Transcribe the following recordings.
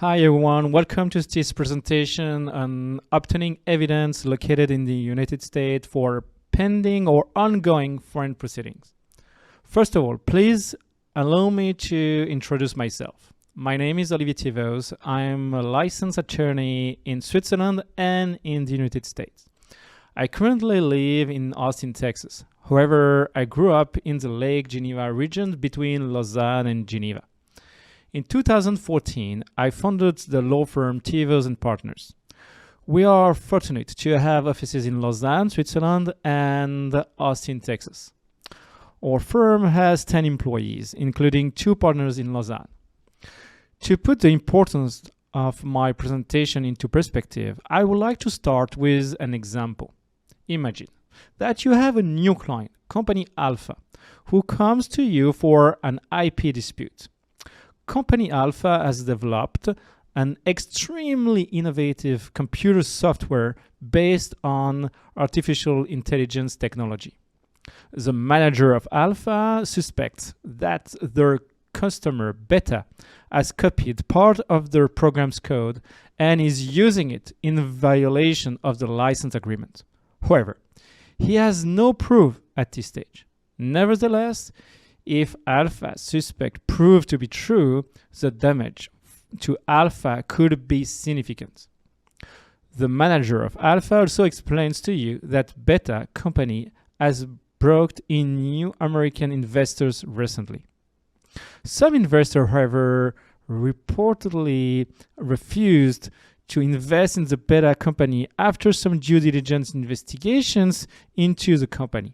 Hi everyone, welcome to this presentation on obtaining evidence located in the United States for pending or ongoing foreign proceedings. First of all, please allow me to introduce myself. My name is Olivier Thievaus. I'm a licensed attorney in Switzerland and in the United States. I currently live in Austin, Texas. However, I grew up in the Lake Geneva region between Lausanne and Geneva. In 2014, I founded the law firm Thievaus & Partners. We are fortunate to have offices in Lausanne, Switzerland, and Austin, Texas. Our firm has 10 employees, including 2 partners in Lausanne. To put the importance of my presentation into perspective, I would like to start with an example. Imagine that you have a new client, Company Alpha, who comes to you for an IP dispute. Company Alpha has developed an extremely innovative computer software based on artificial intelligence technology. The manager of Alpha suspects that their customer Beta has copied part of their program's code and is using it in violation of the license agreement. However, he has no proof at this stage. Nevertheless, if Alpha suspect proved to be true, the damage to Alpha could be significant. The manager of Alpha also explains to you that Beta company has brought in new American investors recently. Some investors, however, reportedly refused to invest in the Beta company after some due diligence investigations into the company.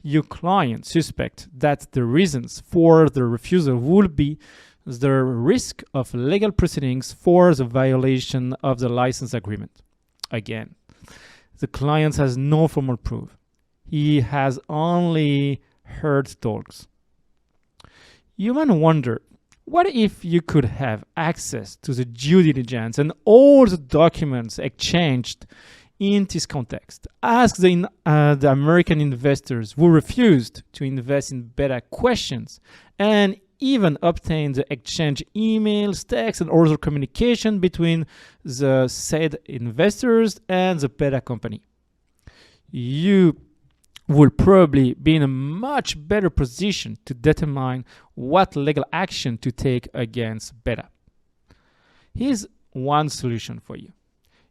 Your client suspects that the reasons for the refusal would be the risk of legal proceedings for the violation of the license agreement. Again, the client has no formal proof. He has only heard talks. You might wonder, what if you could have access to the due diligence and all the documents exchanged in this context? Ask the American investors who refused to invest in Beta questions and even obtain the exchange emails, texts, and other communication between the said investors and the Beta company. You will probably be in a much better position to determine what legal action to take against Beta. Here's one solution for you.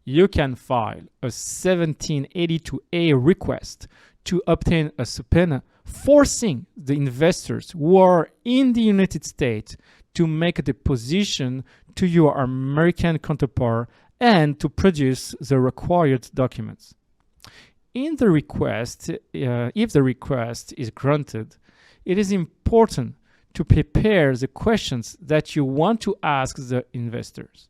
You can file a 1782A request to obtain a subpoena forcing the investors who are in the United States to make a deposition to your American counterpart and to produce the required documents. In the request, if the request is granted, it is important to prepare the questions that you want to ask the investors.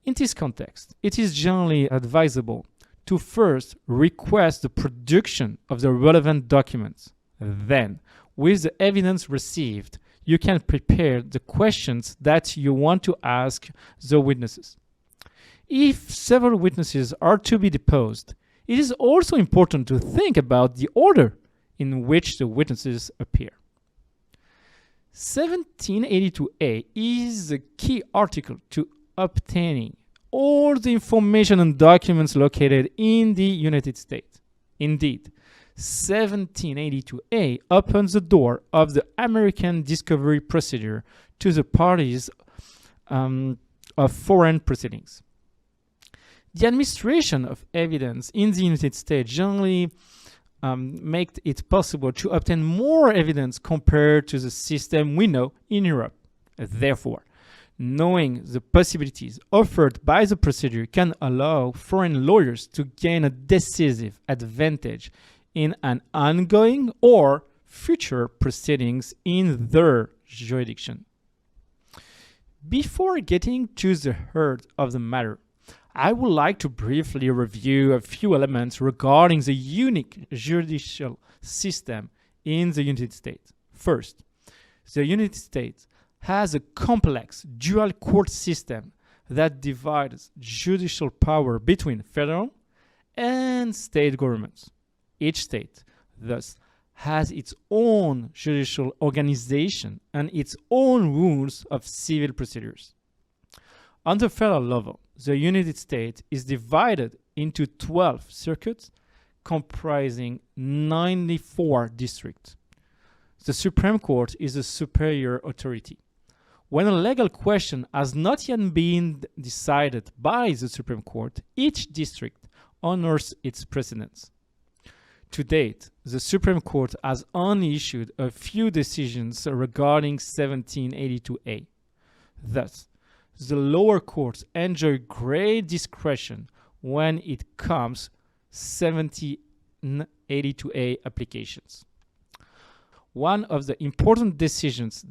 In this context, it is generally advisable to first request the production of the relevant documents. Then, with the evidence received, you can prepare the questions that you want to ask the witnesses. If several witnesses are to be deposed, it is also important to think about the order in which the witnesses appear. 1782A is the key article to obtaining all the information and documents located in the United States. Indeed, 1782A opens the door of the American discovery procedure to the parties of foreign proceedings. The administration of evidence in the United States generally makes it possible to obtain more evidence compared to the system we know in Europe. Therefore, knowing the possibilities offered by the procedure can allow foreign lawyers to gain a decisive advantage in an ongoing or future proceedings in their jurisdiction. Before getting to the heart of the matter, I would like to briefly review a few elements regarding the unique judicial system in the United States. First, the United States has a complex dual court system that divides judicial power between federal and state governments. Each state, thus, has its own judicial organization and its own rules of civil procedures. On the federal level, the United States is divided into 12 circuits comprising 94 districts. The Supreme Court is a superior authority. When a legal question has not yet been decided by the Supreme Court, each district honors its precedents. To date, the Supreme Court has only issued a few decisions regarding 1782A. Thus, the lower courts enjoy great discretion when it comes 1782A applications. One of the important decisions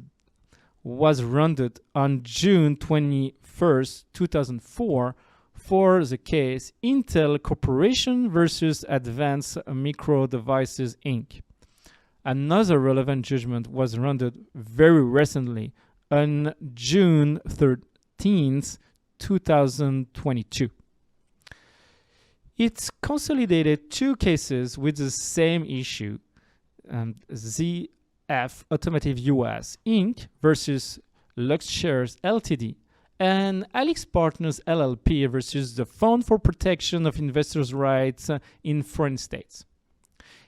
was rendered on June 21, 2004 for the case Intel Corporation versus Advanced Micro Devices Inc. Another relevant judgment was rendered very recently on June 13, 2022. It consolidated two cases with the same issue, ZF Automotive U.S. Inc. versus Luxshares Ltd. and Alex Partners LLP versus the Fund for Protection of Investors' Rights in Foreign States.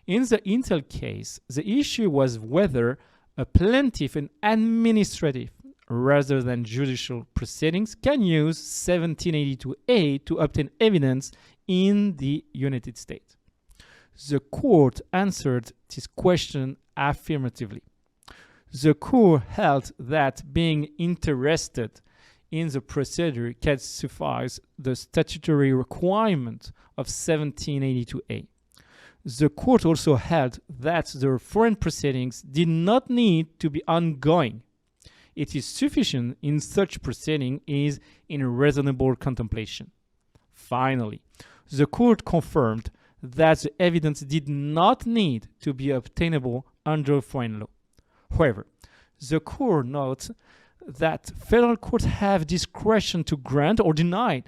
In the Intel case, the issue was whether a plaintiff in administrative rather than judicial proceedings can use 1782A to obtain evidence in the United States. The court answered this question affirmatively. The court held that being interested in the procedure can suffice the statutory requirement of 1782A. The court also held that the foreign proceedings did not need to be ongoing. It is sufficient in such proceeding is in reasonable contemplation. Finally, the court confirmed that the evidence did not need to be obtainable under foreign law. However, the court notes that federal courts have discretion to grant or deny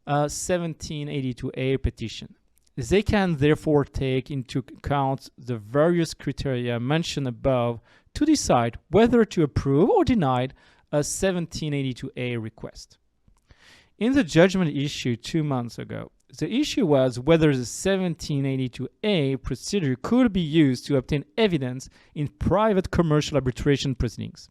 a 1782A petition. They can therefore take into account the various criteria mentioned above to decide whether to approve or deny a 1782A request. In the judgment issued 2 months ago, the issue was whether the 1782A procedure could be used to obtain evidence in private commercial arbitration proceedings.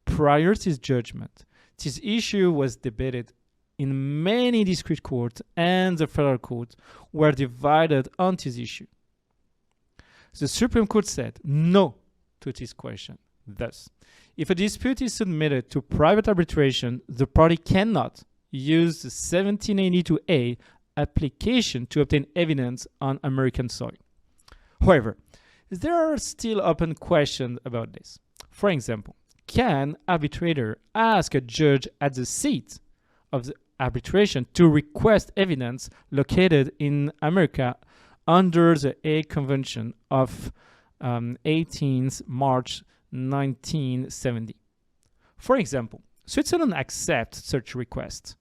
Prior to this judgment, this issue was debated in many district courts, and the federal courts were divided on this issue. The Supreme Court said no to this question. Thus, if a dispute is submitted to private arbitration, the party cannot use the 1782A application to obtain evidence on American soil. However, there are still open questions about this. For example, can arbitrator ask a judge at the seat of the arbitration to request evidence located in America under the Hague Convention of 18th March 1970? For example, Switzerland accepts such requests.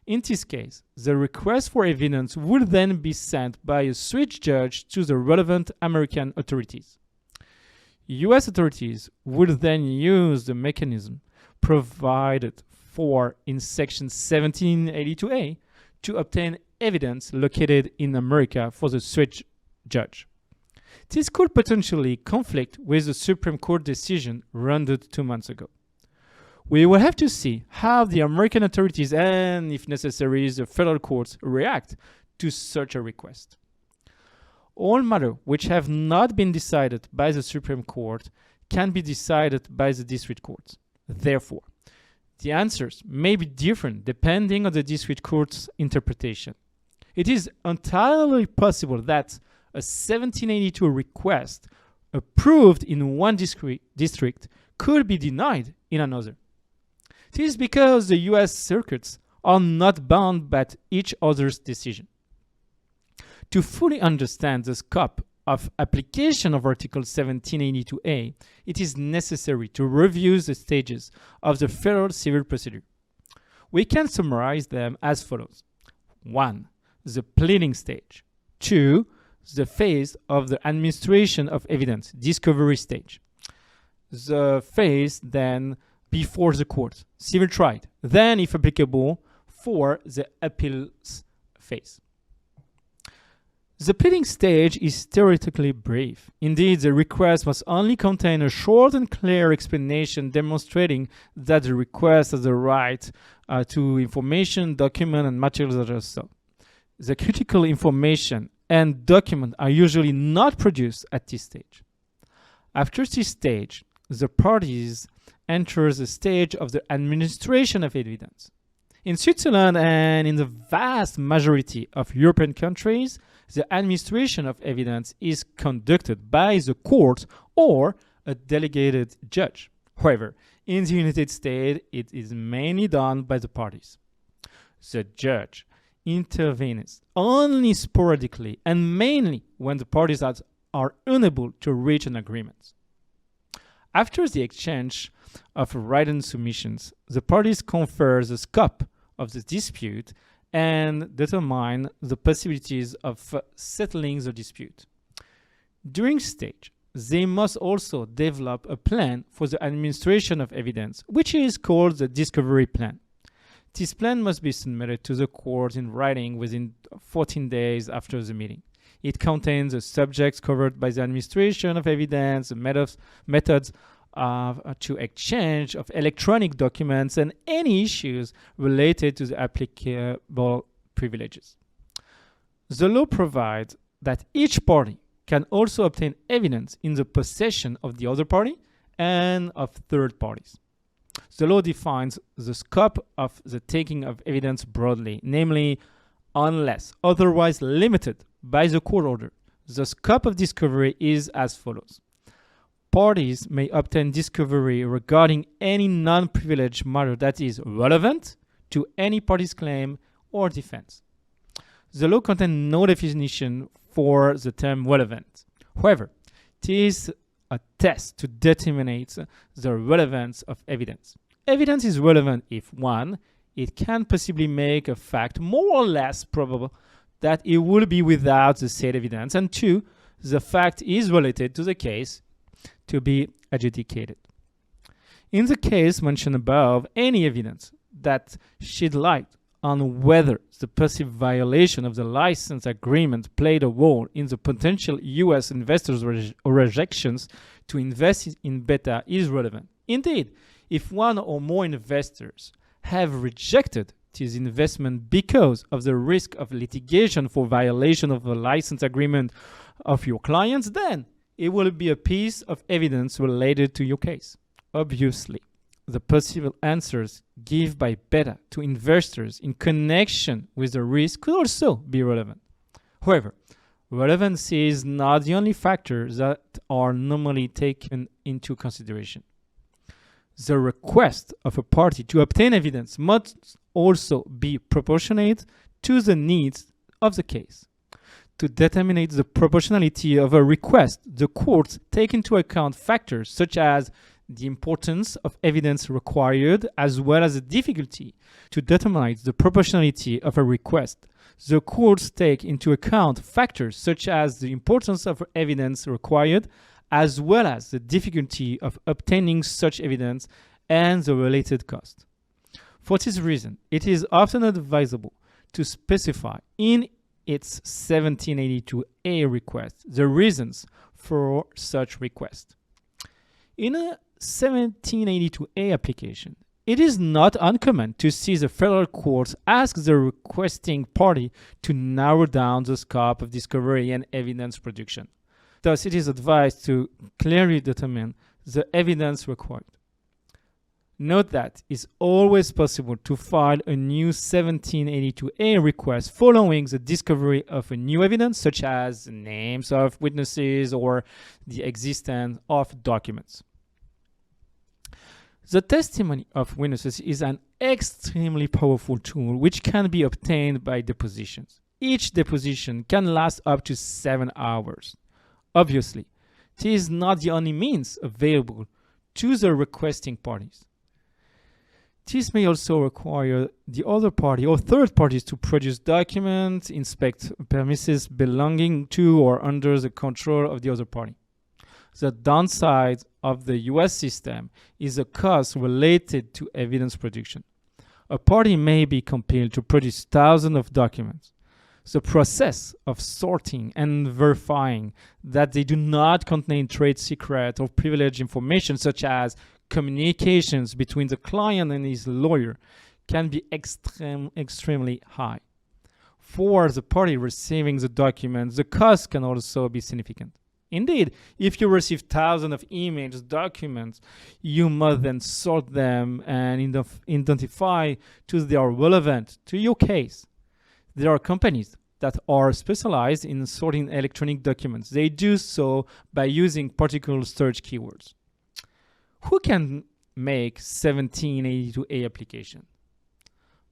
In this case, the request for evidence would then be sent by a Swiss judge to the relevant American authorities. U.S. authorities would then use the mechanism provided for in Section 1782A to obtain evidence located in America for the Swiss judge. This could potentially conflict with the Supreme Court decision rendered 2 months ago. We will have to see how the American authorities and, if necessary, the federal courts react to such a request. All matters which have not been decided by the Supreme Court can be decided by the district courts. Therefore, the answers may be different depending on the district court's interpretation. It is entirely possible that a 1782 request approved in one district could be denied in another. This is because the U.S. circuits are not bound by each other's decision. To fully understand the scope of application of Article 1782A, it is necessary to review the stages of the federal civil procedure. We can summarize them as follows. 1. The pleading stage. 2. The phase of the administration of evidence, discovery stage. The phase then before the court, civil trial. Then, if applicable, for the appeals phase. The pleading stage is theoretically brief. Indeed, the request must only contain a short and clear explanation demonstrating that the request has the right to information, document, and materials that are sought. The critical information and document are usually not produced at this stage. After this stage, the parties enter the stage of the administration of evidence. In Switzerland and in the vast majority of European countries, the administration of evidence is conducted by the court or a delegated judge. However, in the United States, it is mainly done by the parties. The judge intervenes only sporadically and mainly when the parties are unable to reach an agreement. After the exchange of written submissions, the parties confer the scope of the dispute and determine the possibilities of settling the dispute. During stage, they must also develop a plan for the administration of evidence, which is called the discovery plan. This plan must be submitted to the court in writing within 14 days after the meeting. It contains the subjects covered by the administration of evidence, the methods to exchange of electronic documents, and any issues related to the applicable privileges. The law provides that each party can also obtain evidence in the possession of the other party and of third parties. The law defines the scope of the taking of evidence broadly, namely, unless otherwise limited by the court order. The scope of discovery is as follows. Parties may obtain discovery regarding any non-privileged matter that is relevant to any party's claim or defense. The law contains no definition for the term relevant. However, it is a test to determine the relevance of evidence. Evidence is relevant if 1. It can possibly make a fact more or less probable that it will be without the said evidence, and 2. The fact is related to the case to be adjudicated. In the case mentioned above, any evidence that shed light on whether the perceived violation of the license agreement played a role in the potential U.S. investors' rejections to invest in beta is relevant. Indeed, if one or more investors have rejected this investment because of the risk of litigation for violation of the license agreement of your clients, then it will be a piece of evidence related to your case. Obviously, the possible answers given by beta to investors in connection with the risk could also be relevant. However, relevancy is not the only factor that are normally taken into consideration. The request of a party to obtain evidence must also be proportionate to the needs of the case. To determine the proportionality of a request, the courts take into account factors such as the importance of evidence required as well as the difficulty to determine the proportionality of a request. The courts take into account factors such as the importance of evidence required as well as the difficulty of obtaining such evidence and the related cost. For this reason, it is often advisable to specify in its 1782A request the reasons for such request. In a 1782A application, it is not uncommon to see the federal courts ask the requesting party to narrow down the scope of discovery and evidence production. Thus, it is advised to clearly determine the evidence required. Note that it's always possible to file a new 1782A request following the discovery of a new evidence, such as the names of witnesses or the existence of documents. The testimony of witnesses is an extremely powerful tool which can be obtained by depositions. Each deposition can last up to 7 hours. Obviously, it is not the only means available to the requesting parties. This may also require the other party or third parties to produce documents, inspect premises belonging to or under the control of the other party. The downside of the U.S. system is a cost related to evidence production. a party may be compelled to produce thousands of documents. The process of sorting and verifying that they do not contain trade secret or privileged information, such as communications between the client and his lawyer, can be extremely high. For the party receiving the documents, the cost can also be significant. Indeed, if you receive thousands of emails, documents, you must then sort them and identify those that are relevant to your case. There are companies that are specialized in sorting electronic documents. They do so by using particular search keywords. Who can make 1782A application?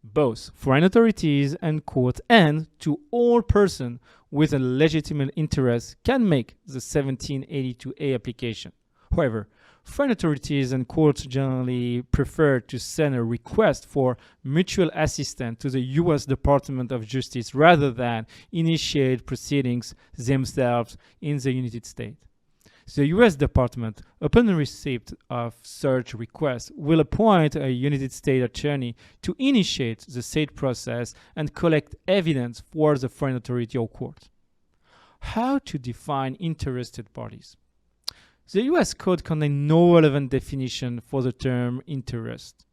Both foreign authorities and courts, and to all persons with a legitimate interest can make the 1782A application. However, foreign authorities and courts generally prefer to send a request for mutual assistance to the U.S. Department of Justice rather than initiate proceedings themselves in the United States. The U.S. Department, upon receipt of such requests, will appoint a United States attorney to initiate the said process and collect evidence for the foreign authority or court. How to define interested parties? The U.S. Code contains no relevant definition for the term interest.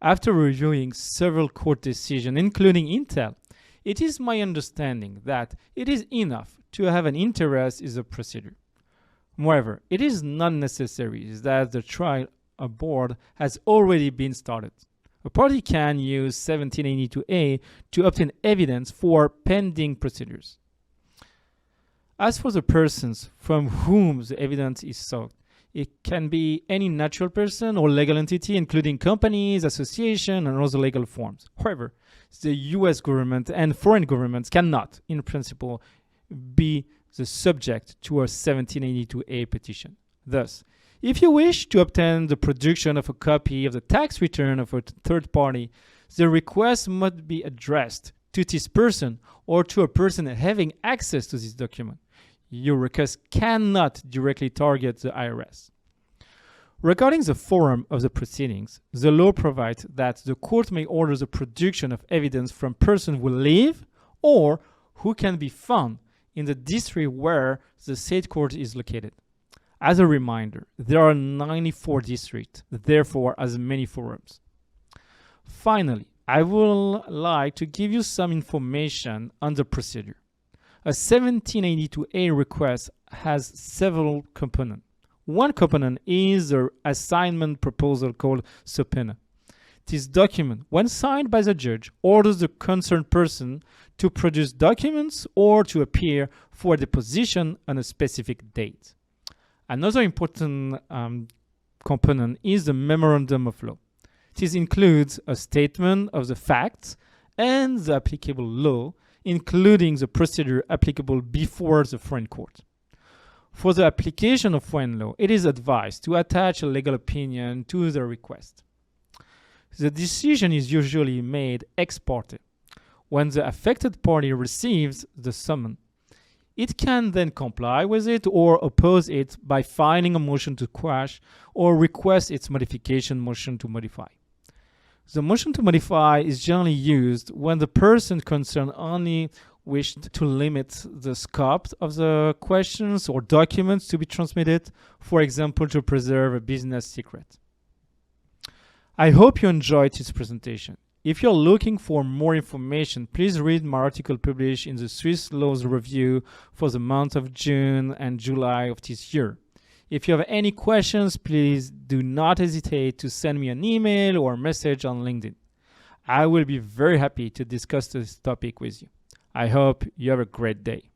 After reviewing several court decisions, including Intel, it is my understanding that it is enough to have an interest in the procedure. Moreover, it is not necessary that the trial aboard has already been started. A party can use 1782A to obtain evidence for pending procedures. As for the persons from whom the evidence is sought, it can be any natural person or legal entity, including companies, associations, and other legal forms. However, the U.S. government and foreign governments cannot, in principle, be the subject to a 1782A petition. Thus, if you wish to obtain the production of a copy of the tax return of a third party, the request must be addressed to this person or to a person having access to this document. Your request cannot directly target the IRS. Regarding the forum of the proceedings, the law provides that the court may order the production of evidence from persons who live or who can be found in the district where the state court is located. As a reminder, there are 94 districts, therefore as many forums. Finally, I would like to give you some information on the procedure. A 1782A request has several components. One component is the assignment proposal called subpoena. This document, when signed by the judge, orders the concerned person to produce documents or to appear for deposition on a specific date. Another important component is the memorandum of law. This includes a statement of the facts and the applicable law, including the procedure applicable before the foreign court. For the application of foreign law, it is advised to attach a legal opinion to the request. The decision is usually made ex parte. When the affected party receives the summons, it can then comply with it or oppose it by filing a motion to quash or request its modification motion to modify. The motion to modify is generally used when the person concerned only wished to limit the scope of the questions or documents to be transmitted, for example, to preserve a business secret. I hope you enjoyed this presentation. If you're looking for more information, please read my article published in the Swiss Laws Review for the month of June and July of this year. If you have any questions, please do not hesitate to send me an email or message on LinkedIn. I will be very happy to discuss this topic with you. I hope you have a great day.